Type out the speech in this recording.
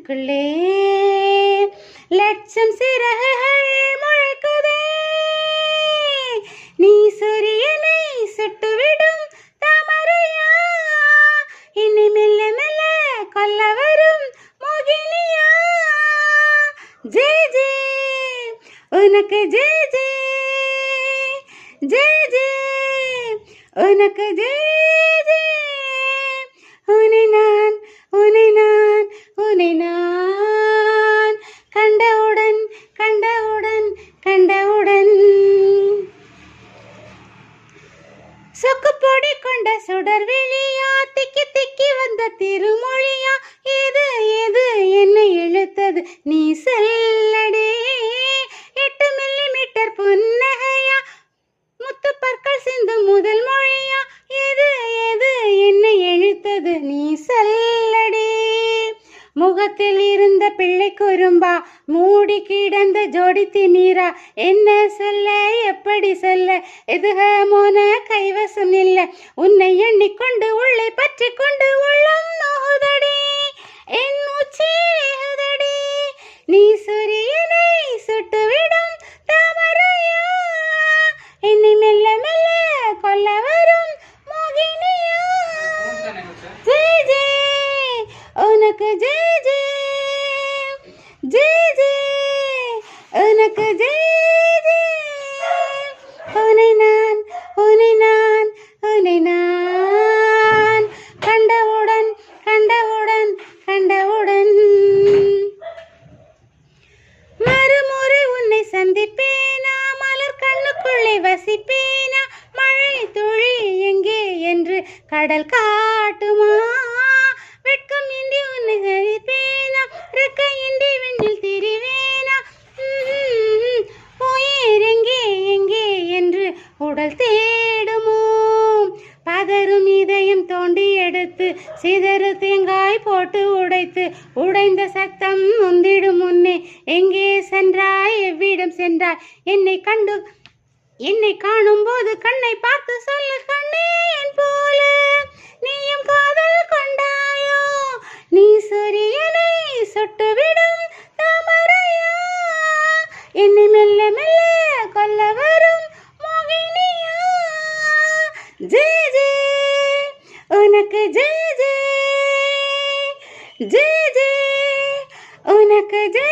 மனசுக்குள்ளே லட்சம் சிறகுகள் முழக்குதே. நீ சூரியனை சுட்டுவிடும் தாமரையா, இனி மெல்ல மெல்ல கொல்ல வரும் மோகினியா. ஜே ஜே உனக்கு ஜே ஜே, ஜே ஜே உனக்கு ஜே ஜே. உன்னை நான் உன்னை நான் உன்னை நான் கண்டவுடன் கண்டவுடன் கண்டவுடன். சொக்குப்பொடி கொண்ட சுடர் வெளியா, திக்கி திக்கி வந்த திருமொழியா, எது எது என்னை இழுத்தது நீ சொல்லடே. 8 மில்லிமீட்டர் புன்னகையா, முத்து பற்கள் சிந்தும் முதல் மொழியா, எது எது என்னை இழுத்தது நீ சொல்லடே. முகத்தில் இருந்த பிள்ளை குறும்பா, மூடி கிடந்த ஜோடி திமீரா, என்ன சொல்ல எப்படி சொல்ல, எதுகமோன கைவசம் இல்ல. உன்னை எண்ணிக்கொண்டு உள்ளே பற்றி கொண்டு உள்ளம் நோகுதடி, என் மூச்சு வேகுதடி. நீ சூரியனை சுட்டுவிடும் தாமரையா, என்னை மெல்ல மெல்ல கொல்ல வரும் மோகினியா. ஜே ஜே உனக்கு ஜே ஜே, ஜே ஜே உனக்கு ஜே ஜே. உன்னை நான் உன்னை நான் உன்னை நான் கண்டவுடன் கண்டவுடன் கண்டவுடன். மறுமுறை உன்னை சந்திப்பேனா, மலர் கண்ணுக்குள்ளே வசிப்பேனா, மழை துளி எங்கே என்று கடல் காட்டுமா. வெட்கம் இன்றி உன்னை சரிப்பேனா, ரெக்கையின்றி விண்ணில் திரிவேனா, உயிர் எங்கே எங்கே என்று உடல் தேடுமோ. பதறும் இதயம் தோண்டி எடுத்து சிதறு தேங்காய் போட்டு உடைத்து, உடைந்த சத்தம் முந்திடும் முன்னே எங்கே சென்றாய் எவ்விடம் சென்றாய். என்னை காணும் போது கண்ணை பார்த்து சொல்லு கண்ணே என் போல நீயும் காதல் கொண்டாயோ. நீ சூரியனை சுட்டுவிடும் தாமரையா, என்னை மெல்ல மெல்ல கொல்ல வரும் மோகினியா. ஜே ஜே உனக்கு ஜே ஜே, ஜே ஜே உனக்கு ஜே